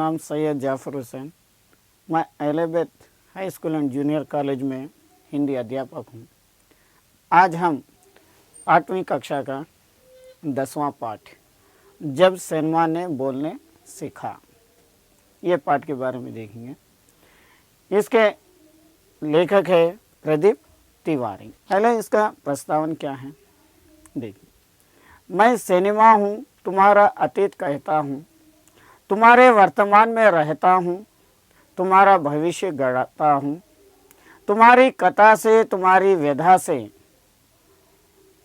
नाम सैयद जाफ़र हुसैन। मैं Elizabeth high school and junior college में हिंदी अध्यापक हूँ। आज हम 8वीं कक्षा का 10वां पाठ जब सैनवा ने बोलने सीखा, ये पाठ के बारे में देखेंगे। इसके लेखक है प्रदीप तिवारी। पहले इसका प्रस्तावन क्या है देखिए। मैं सैनवा हूँ, तुम्हारा अतीत कहता हूँ, तुम्हारे वर्तमान में रहता हूँ, तुम्हारा भविष्य गढ़ता हूँ, तुम्हारी कथा से तुम्हारी व्यथा से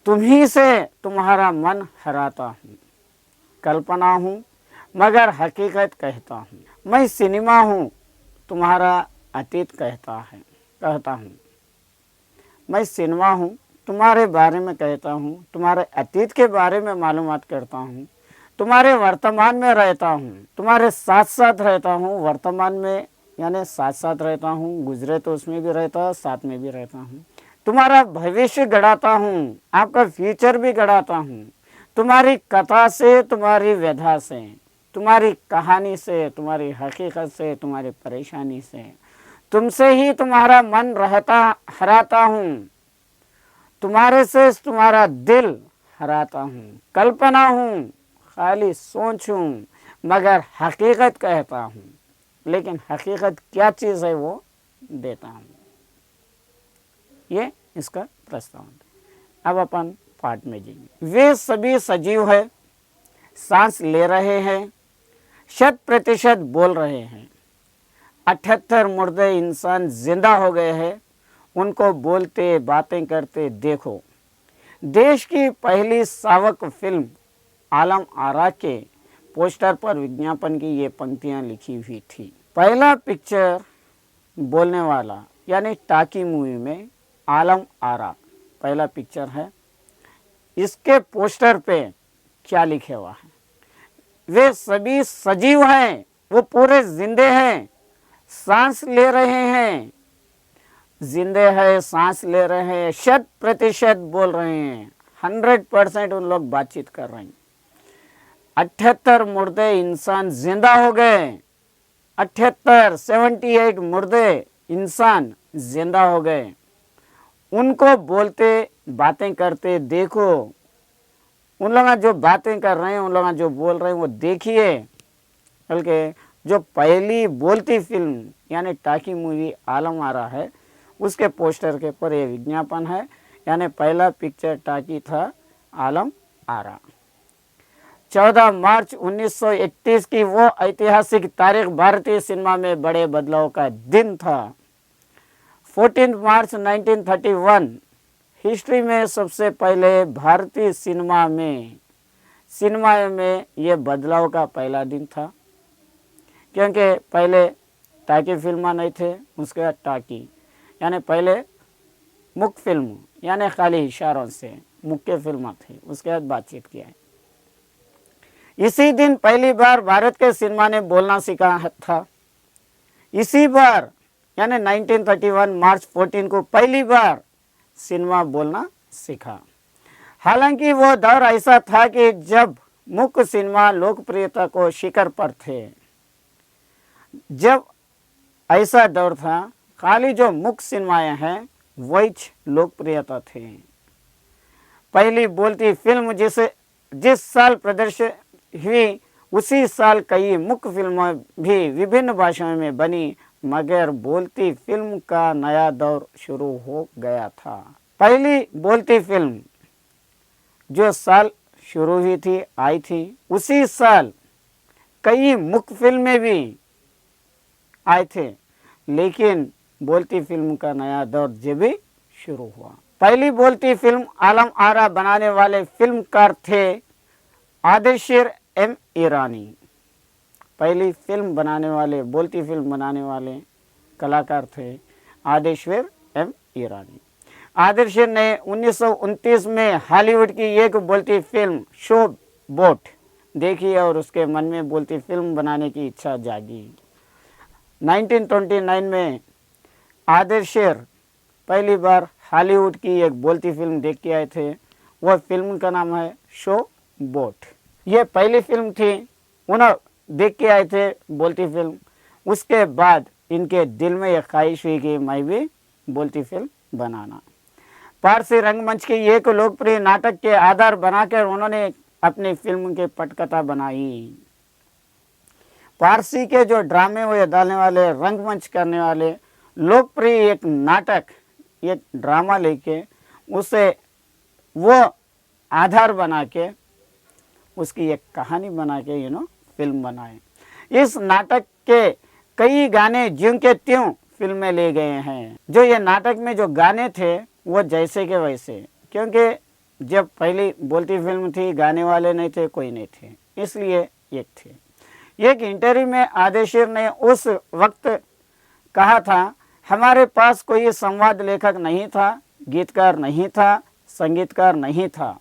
तुम्ही से तुम्हारा मन हराता हूँ। कल्पना हूँ मगर हकीकत कहता हूँ। मैं सिनेमा हूँ, तुम्हारा अतीत कहता हूँ। मैं सिनेमा हूँ, तुम्हारे बारे में कहता हूँ, तुम्हारे अतीत के बारे में मालूमात करता हूँ, तुम्हारे वर्तमान में रहता हूँ, तुम्हारे साथ साथ रहता हूँ। वर्तमान में यानी साथ साथ रहता हूँ, गुजरे तो उसमें भी रहता, साथ में भी रहता हूँ। तुम्हारा भविष्य गढ़ाता हूँ, आपका फ्यूचर भी गढ़ाता हूँ। तुम्हारी कथा से तुम्हारी व्यथा से, तुम्हारी कहानी से, तुम्हारी हकीकत से, तुम्हारी परेशानी से, तुमसे ही तुम्हारा मन हराता हूँ, तुम्हारे से तुम्हारा दिल हराता हूँ। कल्पना हूँ, खाली सोच हूँ, मगर हकीकत कहता हूँ। लेकिन हकीकत क्या चीज़ है वो देता हूँ। ये इसका प्रस्तावन। अब अपन पाठ में जाएंगे। वे सभी सजीव है, सांस ले रहे हैं, 100% बोल रहे हैं। 78 मुर्दे इंसान जिंदा हो गए हैं, उनको बोलते बातें करते देखो। देश की पहली सावक फिल्म आलम आरा के पोस्टर पर विज्ञापन की ये पंक्तियां लिखी हुई थी। पहला पिक्चर बोलने वाला यानी टाकी मूवी में आलम आरा पहला पिक्चर है। इसके पोस्टर पे क्या लिखे हुआ है? वे सभी सजीव हैं, वो पूरे जिंदे हैं, सांस ले रहे हैं, जिंदे है, सांस ले रहे हैं, 100% बोल रहे हैं, 100% उन लोग बातचीत कर रहे हैं। 78 मुर्दे इंसान जिंदा हो गए, 78 मुर्दे इंसान जिंदा हो गए, उनको बोलते बातें करते देखो। उन लोग जो बातें कर रहे हैं, उन लोग जो बोल रहे हैं वो देखिए। बल्कि जो पहली बोलती फिल्म यानी टाकी मूवी आलम आरा है, उसके पोस्टर के पर ये विज्ञापन है। यानी पहला पिक्चर टाकी था आलम आरा। 14 मार्च 1931 की वो ऐतिहासिक तारीख भारतीय सिनेमा में बड़े बदलाव का दिन था। 14 मार्च 1931 हिस्ट्री में सबसे पहले भारतीय सिनेमा में ये बदलाव का पहला दिन था। क्योंकि पहले टाकी फिल्म नहीं थे, उसके बाद टाकी यानी पहले मुख्य फिल्म यानी खाली इशारों से मुख्य फिल्म थी, उसके बाद बातचीत किया है। इसी दिन पहली बार भारत के सिनेमा ने बोलना सीखा था। इसी बार यानी 1931 मार्च 14 को पहली बार सिनेमा बोलना सीखा। हालांकि वो दौर ऐसा था कि जब मुख्य सिनेमा लोकप्रियता को शिखर पर थे। जब ऐसा दौर था, खाली जो मुख्य सिनेमाएं हैं वही लोकप्रियता थे। पहली बोलती फिल्म जिस साल प्रदर्शित हुई, उसी साल कई मुख्य फिल्में भी विभिन्न भाषाओं में बनी, मगर बोलती फिल्म का नया दौर शुरू हो गया था। पहली बोलती फिल्म जो साल शुरू हुई थी, आई थी, उसी साल कई मुख्य फिल्में भी आए थे, लेकिन बोलती फिल्म का नया दौर जब भी शुरू हुआ। पहली बोलती फिल्म आलम आरा बनाने वाले फिल्मकार थे आदिशेर एम ईरानी। पहली फिल्म बनाने वाले, बोलती फिल्म बनाने वाले कलाकार थे आदिशेर एम ईरानी। आदिशेर ने 1929 में हॉलीवुड की एक बोलती फिल्म शो बोट देखी और उसके मन में बोलती फिल्म बनाने की इच्छा जागी। 1929 में आदिशेर पहली बार हॉलीवुड की एक बोलती फिल्म देख के आए थे। वह फिल्म का नाम है शो बोट। ये पहली फिल्म थी। देख के आए थे बोलती फिल्म, उसके बाद इनके दिल में यह ख्वाहिश हुई कि मैं भी बोलती फिल्म बनाना। पारसी रंगमंच की एक लोकप्रिय नाटक के आधार बनाकर उन्होंने अपनी फिल्म की पटकथा बनाई। पारसी के जो ड्रामे हुए डालने वाले, रंगमंच करने वाले, लोकप्रिय एक नाटक, एक ड्रामा लेके उसे वो आधार बना के उसकी एक कहानी बना के फिल्म बनाए। इस नाटक के कई गाने ज्यों के त्यों फिल्म में ले गए हैं। जो ये नाटक में जो गाने थे वो जैसे के वैसे, क्योंकि जब पहली बोलती फिल्म थी गाने वाले नहीं थे, कोई नहीं थे, इसलिए एक थे। एक इंटरव्यू में आदेशिर ने उस वक्त कहा था, हमारे पास कोई संवाद लेखक नहीं था, गीतकार नहीं था, संगीतकार नहीं था,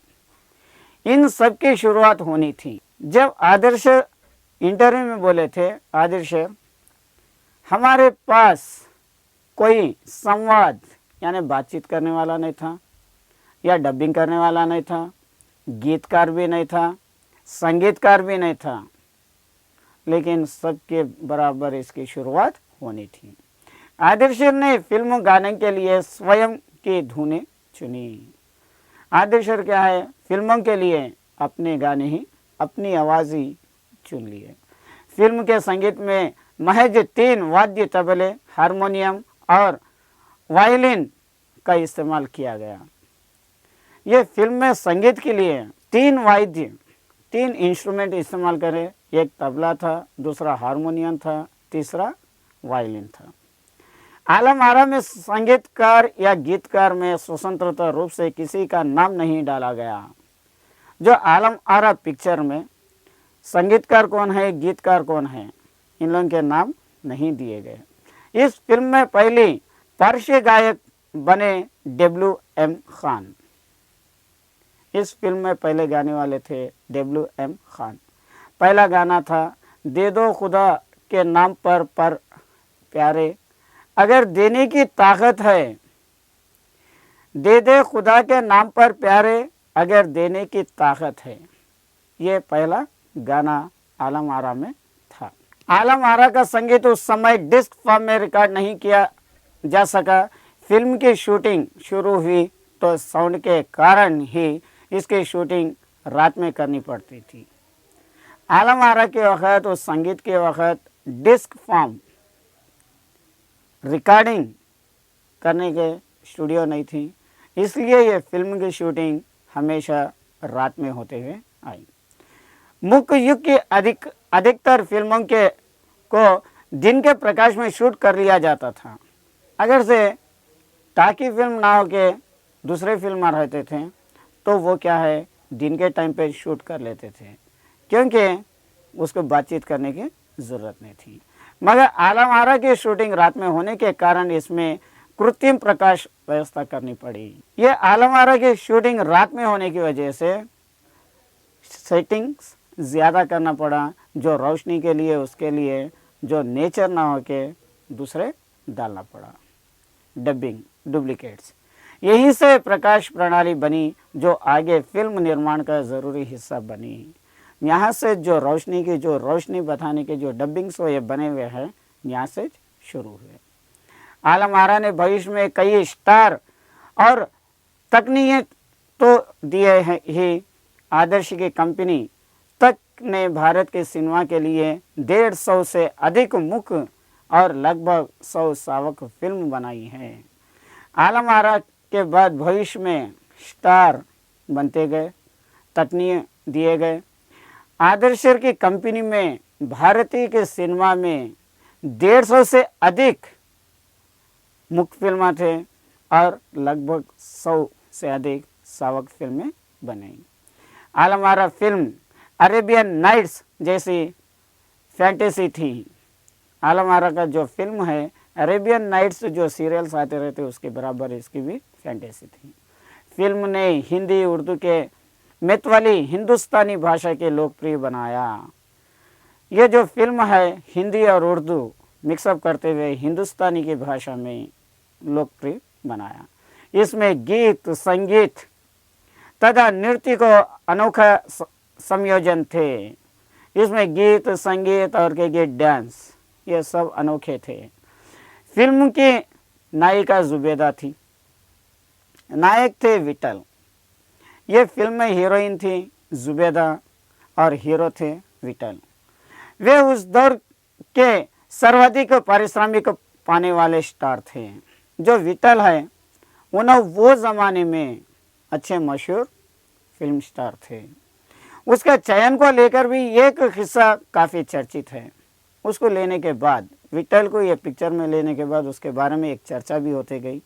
इन सब की शुरुआत होनी थी। जब आदर्श इंटरव्यू में बोले थे, आदर्श हमारे पास कोई संवाद यानी बातचीत करने वाला नहीं था, या डबिंग करने वाला नहीं था, गीतकार भी नहीं था, संगीतकार भी नहीं था, लेकिन सबके बराबर इसकी शुरुआत होनी थी। आदिलशर ने फिल्म गाने के लिए स्वयं की धुनें चुनी। आदिलशर क्या है, फिल्मों के लिए अपने गाने ही, अपनी आवाज़ ही चुन लिए। फिल्म के संगीत में महज 3 वाद्य तबले, हारमोनियम और वायलिन का इस्तेमाल किया गया। ये फिल्म में संगीत के लिए 3 वाद्य, 3 इंस्ट्रूमेंट इस्तेमाल करे। एक तबला था, दूसरा हारमोनियम था, तीसरा वायलिन था। आलम आरा में संगीतकार या गीतकार में स्वतंत्रता रूप से किसी का नाम नहीं डाला गया। जो आलम आरा पिक्चर में संगीतकार कौन है, गीतकार कौन है, इन लोगों के नाम नहीं दिए गए। इस फिल्म में पहली पारसी गायक बने WM खान। इस फिल्म में पहले गाने वाले थे WM खान। पहला गाना था दे दो खुदा के नाम पर प्यारे, अगर देने की ताकत है, दे दे खुदा के नाम पर प्यारे, अगर देने की ताकत है। ये पहला गाना आलम आरा में था। आलम आरा का संगीत उस समय डिस्क फॉर्म में रिकॉर्ड नहीं किया जा सका। फिल्म की शूटिंग शुरू हुई तो साउंड के कारण ही इसकी शूटिंग रात में करनी पड़ती थी। आलम आरा के वक़्त, उस संगीत के वक़्त डिस्क फॉर्म रिकॉर्डिंग करने के स्टूडियो नहीं थी, इसलिए ये फिल्म की शूटिंग हमेशा रात में होते हुए आई। मुख्य युग की अधिकतर फिल्मों को दिन के प्रकाश में शूट कर लिया जाता था। अगर से ताकि फिल्म ना हो के दूसरे फिल्म रहते थे तो वो क्या है, दिन के टाइम पे शूट कर लेते थे, क्योंकि उसको बातचीत करने की ज़रूरत नहीं थी। मगर आलम आरा की शूटिंग रात में होने के कारण इसमें कृत्रिम प्रकाश व्यवस्था करनी पड़ी। ये आलम आरा की शूटिंग रात में होने की वजह से सेटिंग्स ज़्यादा करना पड़ा। जो रोशनी के लिए, उसके लिए जो नेचर ना हो के दूसरे डालना पड़ा, डबिंग, डुप्लीकेट्स। यहीं से प्रकाश प्रणाली बनी जो आगे फिल्म निर्माण का ज़रूरी हिस्सा बनी। यहाँ से जो रोशनी बताने के जो डबिंग्स ये बने हुए हैं, यहाँ से शुरू हुए। आलम आरा ने भविष्य में कई स्टार और तकनीक तो दिए हैं ही। आदर्श की कंपनी तक ने भारत के सिनेमा के लिए 150 से अधिक मुख्य और लगभग 100 सहायक फिल्म बनाई है। आलम आरा के बाद भविष्य में स्टार बनते गए, तकनीक दिए गए। आदर्श की कंपनी में भारतीय के सिनेमा में 150 से अधिक मुख्य फिल्में थे और लगभग 100 से अधिक सहायक फिल्में बनी। Alam Ara film Arabian nights जैसी फैंटेसी थी। आलम आरा का जो फिल्म है अरेबियन नाइट्स, जो सीरियल्स आते रहते उसके बराबर इसकी भी फैंटेसी थी। फिल्म ने हिंदी, उर्दू के मैथिली हिंदुस्तानी भाषा के लोकप्रिय बनाया। ये जो फिल्म है हिंदी और उर्दू मिक्सअप करते हुए हिंदुस्तानी की भाषा में लोकप्रिय बनाया। इसमें गीत, संगीत तथा नृत्य को अनोखा संयोजन थे। इसमें गीत संगीत और के गीत डांस ये सब अनोखे थे। फिल्म की नायिका जुबेदा थी, नायक थे विठल। ये फिल्म में हीरोइन थी जुबेदा और हीरो थे विठल। वे उस दौर के सर्वाधिक पारिश्रमिक पाने वाले स्टार थे। जो विठल है उन्हें वो ज़माने में अच्छे मशहूर फिल्म स्टार थे। उसका चयन को लेकर भी एक किस्सा काफ़ी चर्चित है। उसको लेने के बाद, विठल को ये पिक्चर में लेने के बाद उसके बारे में एक चर्चा भी होती गई।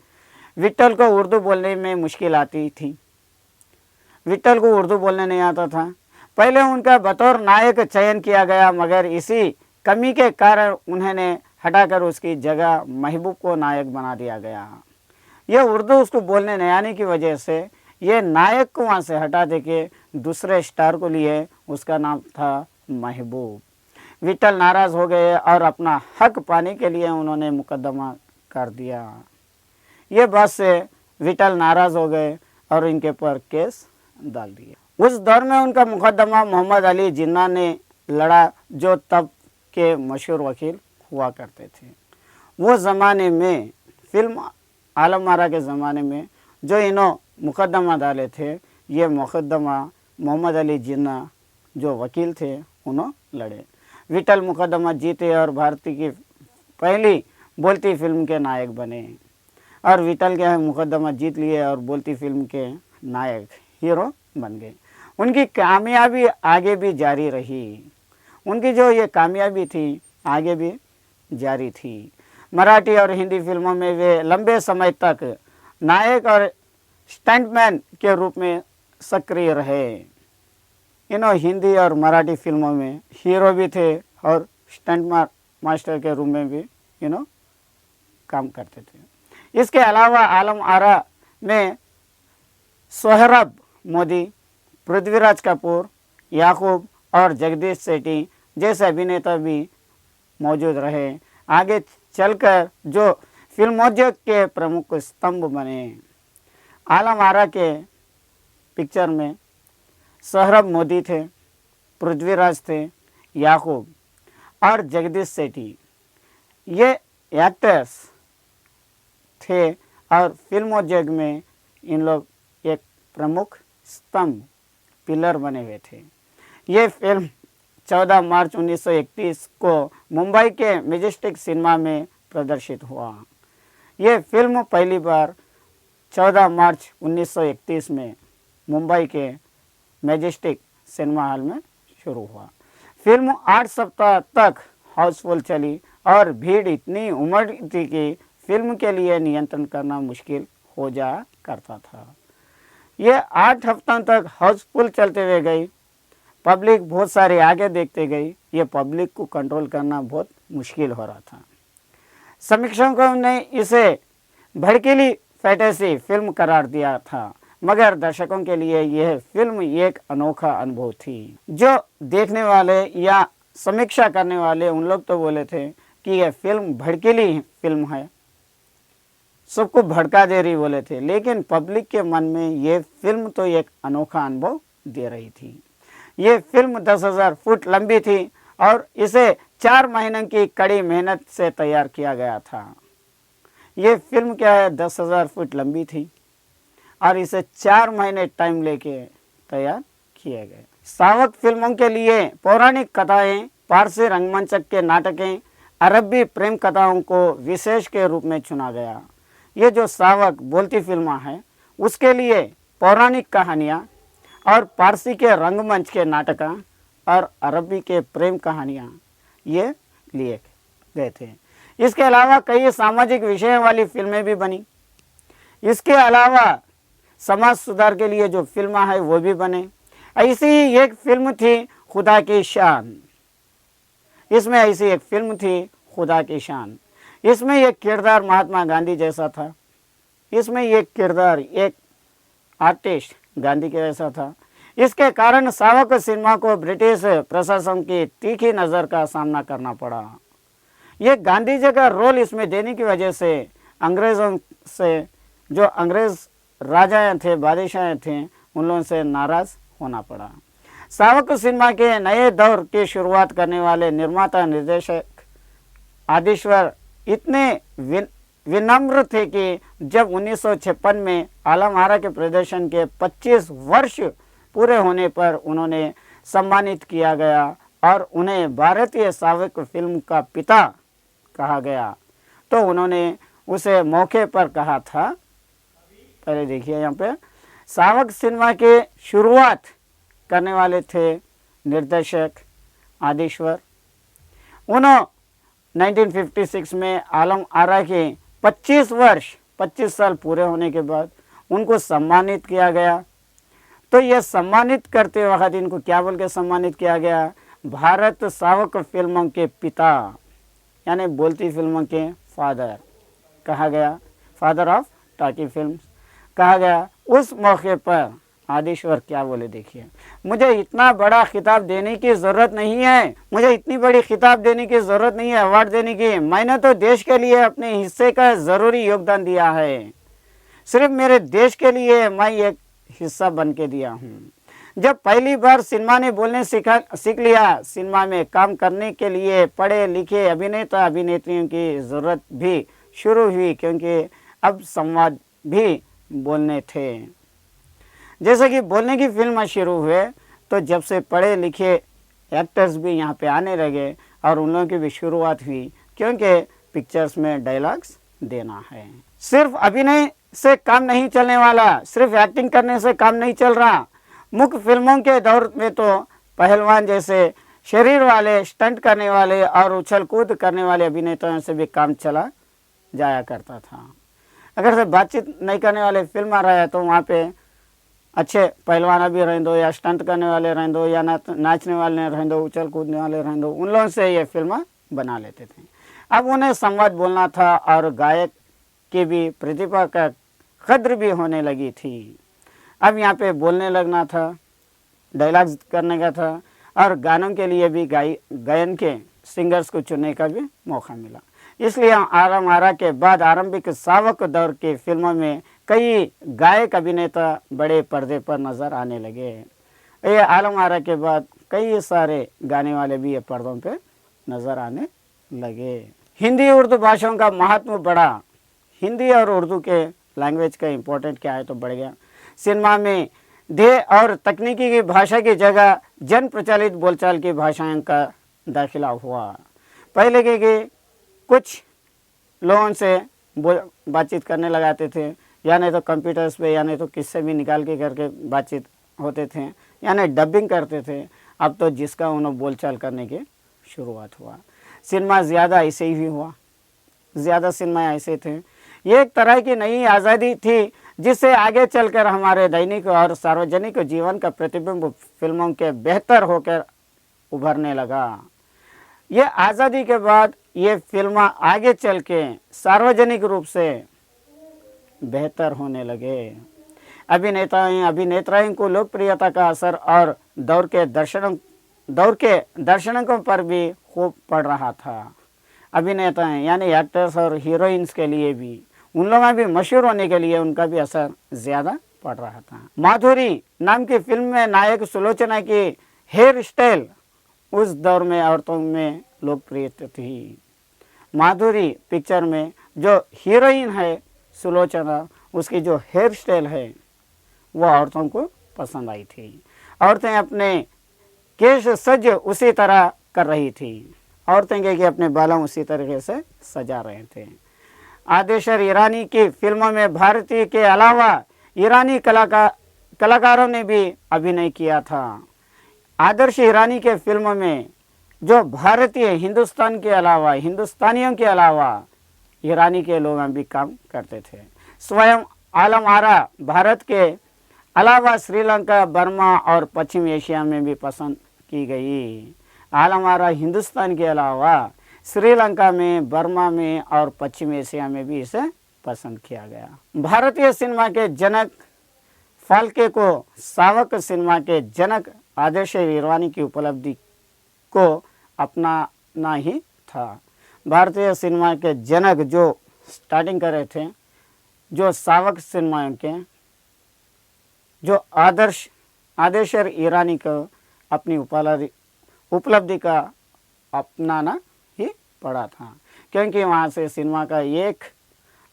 विठल को उर्दू बोलने में मुश्किल आती थी, विठल को उर्दू बोलने नहीं आता था। पहले उनका बतौर नायक चयन किया गया, मगर इसी कमी के कारण उन्होंने हटाकर उसकी जगह महबूब को नायक बना दिया गया। यह उर्दू उसको बोलने नहीं आने की वजह से ये नायक को वहाँ से हटा दे के दूसरे स्टार को लिए, उसका नाम था महबूब। विठल नाराज़ हो गए और अपना हक पाने के लिए उन्होंने मुकदमा कर दिया। ये बात से विठल नाराज़ हो गए और इनके पर केस डाल दिया। उस दौर में उनका मुकदमा मोहम्मद अली जिन्ना ने लड़ा, जो तब के मशहूर वकील हुआ करते थे। वो ज़माने में फिल्म आलम आरा के ज़माने में जो इन्हों मुकदमा डाले थे, ये मुकदमा मोहम्मद अली जिन्ना जो वकील थे उन्होंने लड़े। विठल मुकदमा जीते और भारतीय की पहली बोलती फिल्म के नायक बने। और विठल क्या है, मुकदमा जीत लिए और बोलती फिल्म के नायक हीरो बन गए। उनकी कामयाबी आगे भी जारी रही। उनकी जो ये कामयाबी थी आगे भी जारी थी। मराठी और हिंदी फिल्मों में वे लंबे समय तक नायक और स्टंटमैन के रूप में सक्रिय रहे। इन्होंने हिंदी और मराठी फिल्मों में हीरो भी थे और स्टंट मास्टर के रूप में भी इन्हों काम करते थे। इसके अलावा आलम आरा में सोहराब मोदी, पृथ्वीराज कपूर, याकूब और जगदीश सेठी जैसे अभिनेता भी मौजूद रहे। आगे चलकर जो फिल्मोद्योग के प्रमुख स्तंभ बने। आलम आरा के पिक्चर में सोहराब मोदी थे, पृथ्वीराज थे, याकूब और जगदीश सेठी ये एक्टर्स थे और फिल्मोद्योग में इन लोग एक प्रमुख स्तंभ पिलर बने हुए थे। ये फिल्म 14 मार्च 1931 को मुंबई के मैजेस्टिक सिनेमा में प्रदर्शित हुआ। ये फिल्म पहली बार 14 मार्च 1931 में मुंबई के मैजेस्टिक सिनेमा हॉल में शुरू हुआ। फिल्म 8 सप्ताह तक हाउसफुल चली और भीड़ इतनी उमड़ी थी कि फिल्म के लिए नियंत्रण करना मुश्किल हो जा करता था। ये 8 हफ्तों तक हाउसफुल चलते हुए गई। पब्लिक बहुत सारी आगे देखते गई। ये पब्लिक को कंट्रोल करना बहुत मुश्किल हो रहा था। समीक्षकों ने इसे भड़कीली फैंटेसी फिल्म करार दिया था, मगर दर्शकों के लिए यह फिल्म एक अनोखा अनुभव थी। जो देखने वाले या समीक्षा करने वाले उन लोग तो बोले थे कि यह फिल्म भड़कीली फिल्म है, सबको भड़का दे रही बोले थे, लेकिन पब्लिक के मन में ये फिल्म तो एक अनोखा अनुभव दे रही थी। ये फिल्म 10,000 फुट लंबी थी और इसे 4 महीने की कड़ी मेहनत से तैयार किया गया था। ये फिल्म क्या है, 10,000 फुट लंबी थी और इसे 4 महीने टाइम लेके तैयार किए गए। सावक फिल्मों के लिए पौराणिक कथाएं, पारसी रंगमंच के नाटकें, अरबी प्रेम कथाओं को विशेष के रूप में चुना गया। ये जो सावक बोलती फिल्म है उसके लिए पौराणिक कहानियाँ और पारसी के रंगमंच के नाटक और अरबी के प्रेम कहानियाँ ये लिए गए थे। इसके अलावा कई सामाजिक विषयों वाली फिल्में भी बनी। इसके अलावा समाज सुधार के लिए जो फिल्म है वो भी बने। ऐसी ही एक फिल्म थी खुदा की शान। इसमें ऐसी एक फिल्म थी खुदा की शान। इसमें एक किरदार महात्मा गांधी जैसा था। इसमें एक किरदार एक आर्टिस्ट गांधी के जैसा था। इसके कारण सावक सिनेमा को ब्रिटिश प्रशासन की तीखी नज़र का सामना करना पड़ा। ये गांधी जी का रोल इसमें देने की वजह से अंग्रेज़ों से, जो अंग्रेज़ राजा थे, बादशाह थे, उन लोगों से नाराज़ होना पड़ा। सावक सिनेमा के नए दौर की शुरुआत करने वाले निर्माता निर्देशक आदिश्वर इतने विनम्र थे कि जब 1956 में आलम आरा के प्रदर्शन के 25 वर्ष पूरे होने पर उन्होंने सम्मानित किया गया और उन्हें भारतीय सावक फिल्म का पिता कहा गया, तो उन्होंने उसे मौके पर कहा था, पहले देखिए यहाँ पे, सावक सिनेमा के शुरुआत करने वाले थे निर्देशक आदिश्वर। उन्होंने 1956 में आलम आरा के 25 साल पूरे होने के बाद उनको सम्मानित किया गया। तो यह सम्मानित करते वक्त इनको क्या बोल के सम्मानित किया गया? भारत सावक फिल्मों के पिता, यानी बोलती फिल्मों के फादर कहा गया, फादर ऑफ टाकी फिल्म कहा गया। उस मौके पर आदिश्वर क्या बोले, देखिए, मुझे इतना बड़ा खिताब देने की ज़रूरत नहीं है, मुझे इतनी बड़ी खिताब देने की ज़रूरत नहीं है, अवार्ड देने की। मैंने तो देश के लिए अपने हिस्से का ज़रूरी योगदान दिया है, सिर्फ मेरे देश के लिए मैं एक हिस्सा बन के दिया हूँ। जब पहली बार सिनेमा ने बोलने सीख लिया, सिनेमा में काम करने के लिए पढ़े लिखे अभिनेता अभिनेत्रियों की ज़रूरत भी शुरू हुई, क्योंकि अब संवाद भी बोलने थे। जैसे कि बोलने की फिल्म शुरू हुए तो जब से पढ़े लिखे एक्टर्स भी यहाँ पे आने लगे और उन लोगों की भी शुरुआत हुई, क्योंकि पिक्चर्स में डायलॉग्स देना है। सिर्फ अभिनय से काम नहीं चलने वाला, सिर्फ एक्टिंग करने से काम नहीं चल रहा। मुख्य फिल्मों के दौर में तो पहलवान जैसे शरीर वाले, स्टंट करने वाले और उछल कूद करने वाले अभिनेताओं से भी काम चला जाया करता था। अगर से बातचीत नहीं करने वाले फिल्म आ रहा है तो वहाँ पे अच्छे पहलवान भी रहें दो, या स्टंट करने वाले रहें दो, या नाचने वाले रहें दो, उछल कूदने वाले रहें दो, उन लोगों से ये फिल्म बना लेते थे। अब उन्हें संवाद बोलना था और गायक की भी प्रतिभा का कद्र भी होने लगी थी। अब यहाँ पे बोलने लगना था, डायलॉग्स करने का था, और गानों के लिए भी गायन के सिंगर्स को चुनने का भी मौका मिला। इसलिए आलम आरा के बाद आरंभिक सावक दौर की फिल्मों में कई गायक अभिनेता बड़े पर्दे पर नज़र आने लगे। ये आलम आरा के बाद कई सारे गाने वाले भी ये पर्दों पे नज़र आने लगे। हिंदी उर्दू भाषाओं का महत्व बढ़ा। हिंदी और उर्दू के लैंग्वेज का इम्पोर्टेंट क्या है तो बढ़ गया। सिनेमा में ध्येय और तकनीकी की भाषा की जगह जन प्रचलित बोलचाल की भाषाओं का दाखिला हुआ। पहले के कुछ लोगों से बातचीत करने लगाते थे, या नहीं तो कंप्यूटर्स पे, या नहीं तो किससे भी निकाल के करके बातचीत होते थे, यानी डबिंग करते थे। अब तो जिसका उन्हें बोलचाल करने की शुरुआत हुआ। सिनेमा ज़्यादा ऐसे ही हुआ, ज़्यादा सिनेमा ऐसे थे। ये एक तरह की नई आज़ादी थी जिससे आगे चलकर हमारे दैनिक और सार्वजनिक जीवन का प्रतिबिंब फिल्मों के बेहतर होकर उभरने लगा। ये आज़ादी के बाद ये फिल्म आगे चल के सार्वजनिक रूप से बेहतर होने लगे। अभिनेताओं को लोकप्रियता का असर और दौर के दर्शकों पर भी खूब पड़ रहा था। अभिनेताएं यानी एक्टर्स और हीरोइंस के लिए भी, उन लोगों भी मशहूर होने के लिए उनका भी असर ज़्यादा पड़ रहा था। माधुरी नाम की फिल्म में नायक सुलोचना की हेयर स्टाइल उस दौर में औरतों में लोकप्रिय थी। माधुरी पिक्चर में जो हीरोइन है सुलोचना, उसकी जो हेयर स्टाइल है वह औरतों को पसंद आई थी। औरतें अपने केश सज उसी तरह कर रही थी। औरतें के अपने बालों उसी तरीके से सजा रहे थे। आदेशर ईरानी की फिल्मों में भारतीय के अलावा ईरानी कलाकारों ने भी अभिनय किया था। आदर्श ईरानी के फिल्मों में जो भारतीय हिंदुस्तानियों के अलावा ईरानी के लोग भी काम करते थे। स्वयं आलम आरा भारत के अलावा श्रीलंका, बर्मा और पश्चिम एशिया में भी पसंद की गई। आलम आरा हिंदुस्तान के अलावा श्रीलंका में, बर्मा में और पश्चिम एशिया में भी इसे पसंद किया गया। भारतीय सिनेमा के जनक फाल्के को सावक सिनेमा के जनक आदर्श ईरानी की उपलब्धि को अपनाना ही था। भारतीय सिनेमा के जनक जो स्टार्टिंग कर रहे थे, जो सावक सिनेमा के जो आदर्श ईरानी को अपनी उपलब्धि का अपनाना ही पड़ा था, क्योंकि वहाँ से सिनेमा का एक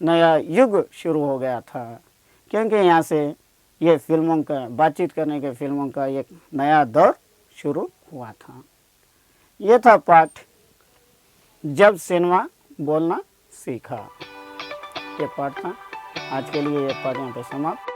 नया युग शुरू हो गया था, क्योंकि यहाँ से ये फिल्मों का बातचीत करने के फिल्मों का एक नया दौर शुरू हुआ था। ये था पाठ जब सिनेमा बोलना सीखा। ये पाठ था। आज के लिए ये पाठ यहाँ पे समाप्त।